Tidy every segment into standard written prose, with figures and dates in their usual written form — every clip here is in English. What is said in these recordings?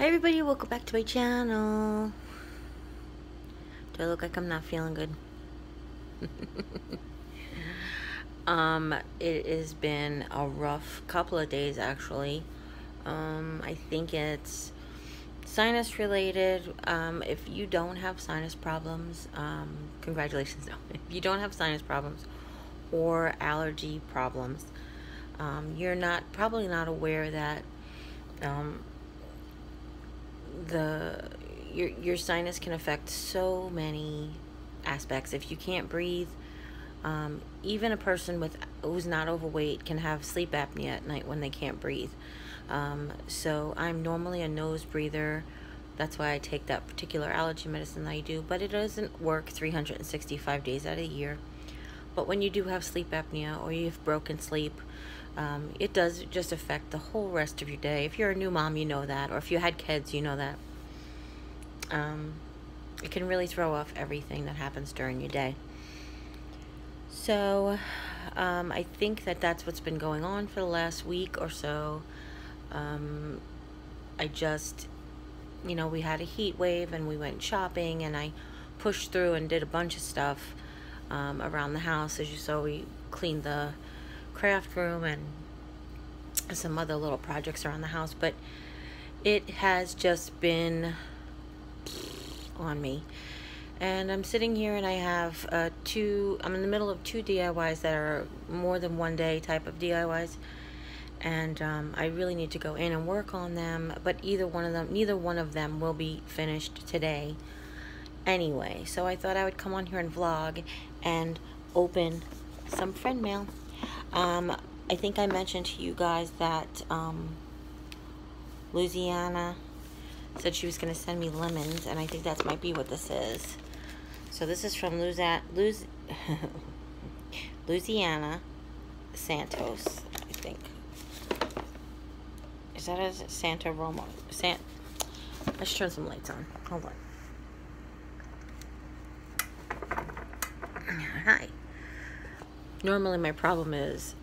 Hi everybody, welcome back to my channel. Do I look like I'm not feeling good? It has been a rough couple of days actually. I think it's sinus related. If you don't have sinus problems, congratulations. No. If you don't have sinus problems or allergy problems, you're probably not aware that your sinus can affect so many aspects. If you can't breathe, even a person who's not overweight can have sleep apnea at night when they can't breathe. So I'm normally a nose breather. That's why I take that particular allergy medicine that I do, but it doesn't work 365 days out of the year. But when you do have sleep apnea or you have broken sleep, it does just affect the whole rest of your day. If you're a new mom, you know that, or if you had kids, you know that. It can really throw off everything that happens during your day. So I think that's what's been going on for the last week or so. I just, we had a heat wave and we went shopping, and I pushed through and did a bunch of stuff around the house. As you saw, we cleaned the craft room and some other little projects around the house, but it has just been on me. And I'm sitting here and I have I'm in the middle of two DIYs that are more than one day type of DIYs, and I really need to go in and work on them, but neither one of them will be finished today anyway. So I thought I would come on here and vlog and open some friend mail. I think I mentioned to you guys that Louisiana said she was going to send me lemons, and I think that might be what this is. So this is from Louisiana Santos, I think. Is that a Santa Roma? Let's turn some lights on. Hold on. Hi. Normally my problem is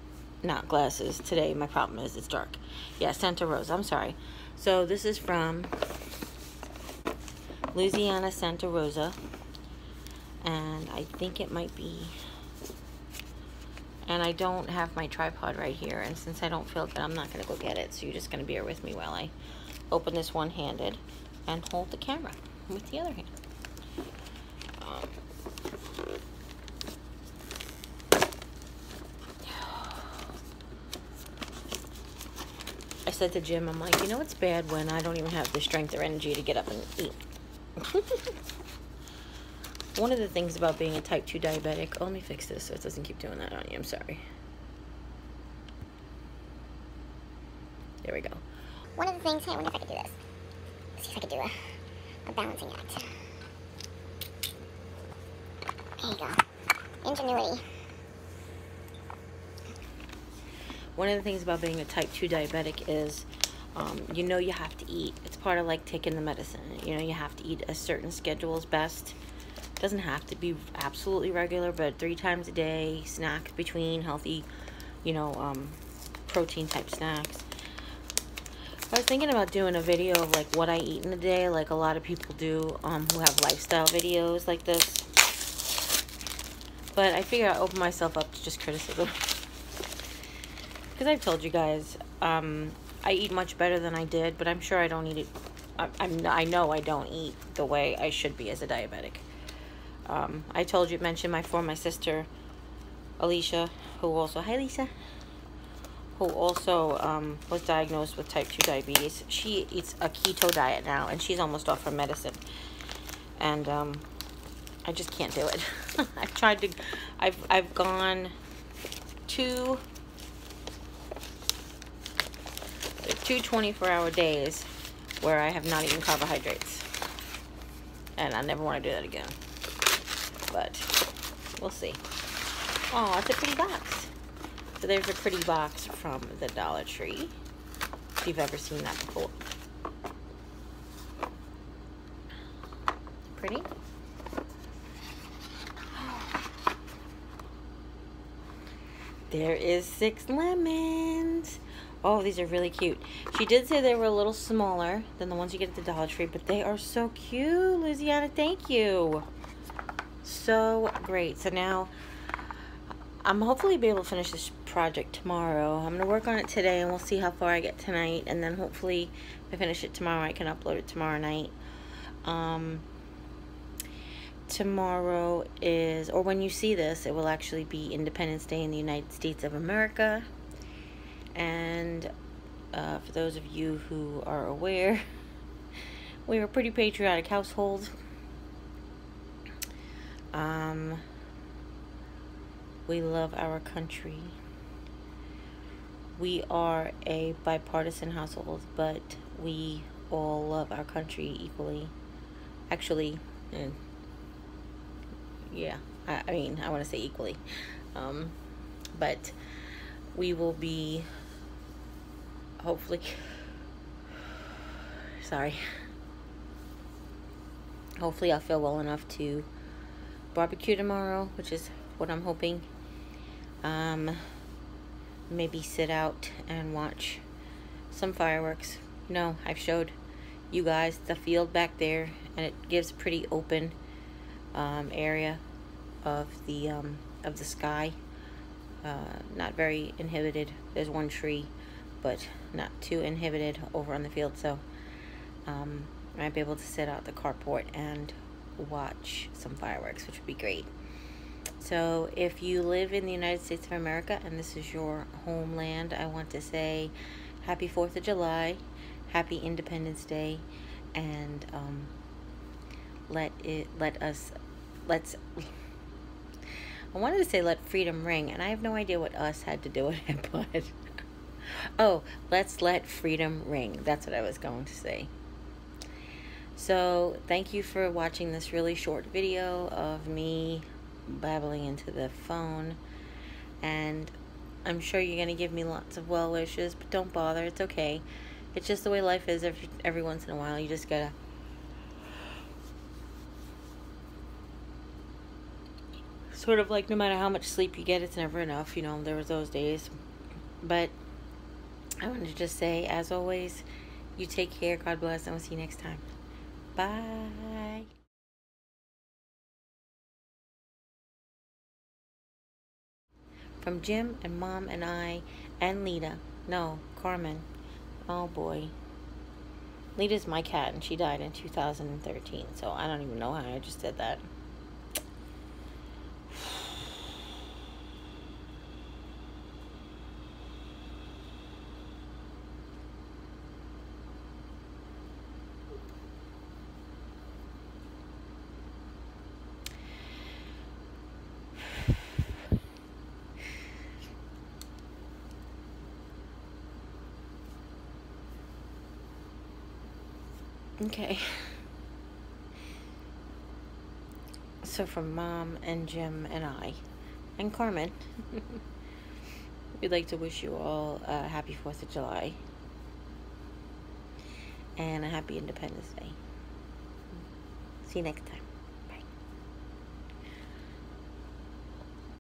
not glasses. Today my problem is it's dark. Yeah, Santa Rosa. I'm sorry. So this is from Louisiana Santa Rosa, and I think it might be, and I don't have my tripod right here, and since I don't feel good, I'm not going to go get it, so you're just going to bear with me while I open this one-handed and hold the camera with the other hand. I said to Jim, I'm like, it's bad when I don't even have the strength or energy to get up and eat. One of the things about being a type 2 diabetic, let me fix this so it doesn't keep doing that on you. I'm sorry. There we go. One of the things, I wonder if I could do this. Let's see if I could do a balancing act. There you go. Ingenuity. One of the things about being a type 2 diabetic is, you have to eat. It's part of like taking the medicine. You have to eat a certain schedule is best. It doesn't have to be absolutely regular, but 3 times a day, snacks between healthy, protein type snacks. I was thinking about doing a video of like what I eat in a day, like a lot of people do who have lifestyle videos like this. But I figure I open myself up to just criticism. Because I've told you guys, I eat much better than I did, but I'm sure I don't eat it. I know I don't eat the way I should be as a diabetic. I mentioned my sister, Alicia, who also, hi Lisa, who also was diagnosed with type 2 diabetes. She eats a keto diet now, and she's almost off her medicine. And I just can't do it. I've gone two 24-hour days where I have not eaten carbohydrates, and I never want to do that again, but we'll see. Oh, it's a pretty box. So there's a pretty box from the Dollar Tree, if you've ever seen that before. Pretty. There is 6 lemons. Oh, these are really cute. She did say they were a little smaller than the ones you get at the Dollar Tree, but they are so cute, Louisiana. Thank you. So great. So now I'm hopefully be able to finish this project tomorrow. I'm going to work on it today, and we'll see how far I get tonight. And then hopefully if I finish it tomorrow, I can upload it tomorrow night. Tomorrow is, or when you see this, it will actually be Independence Day in the United States of America. And for those of you who are aware, we're a pretty patriotic household. We love our country. We are a bipartisan household, but we all love our country equally. Actually, yeah, I mean, I want to say equally. But we will be, hopefully, sorry. Hopefully I'll feel well enough to barbecue tomorrow, which is what I'm hoping. Maybe sit out and watch some fireworks. No, I've showed you guys the field back there, and it gives pretty open area of the sky. Not very inhibited. There's one tree, but not too inhibited over on the field, so I might be able to sit out the carport and watch some fireworks, which would be great. So if you live in the United States of America and this is your homeland, I want to say happy 4th of July, happy Independence Day, and I wanted to say let freedom ring, and I have no idea what us had to do with it, but oh, let's let freedom ring. That's what I was going to say. So thank you for watching this really short video of me babbling into the phone, and I'm sure you're going to give me lots of well wishes, but don't bother. It's okay. It's just the way life is. Every once in a while you just gotta sort of, like, no matter how much sleep you get, it's never enough. You know, there was those days. But I wanted to just say, as always, you take care, God bless, and we'll see you next time. Bye. From Jim and Mom and I and Lita. No, Carmen. Oh boy. Lita's my cat, and she died in 2013, so I don't even know how I just did that. Okay. So from Mom and Jim and I and Carmen, we'd like to wish you all a happy 4th of July and a happy Independence Day. See you next time.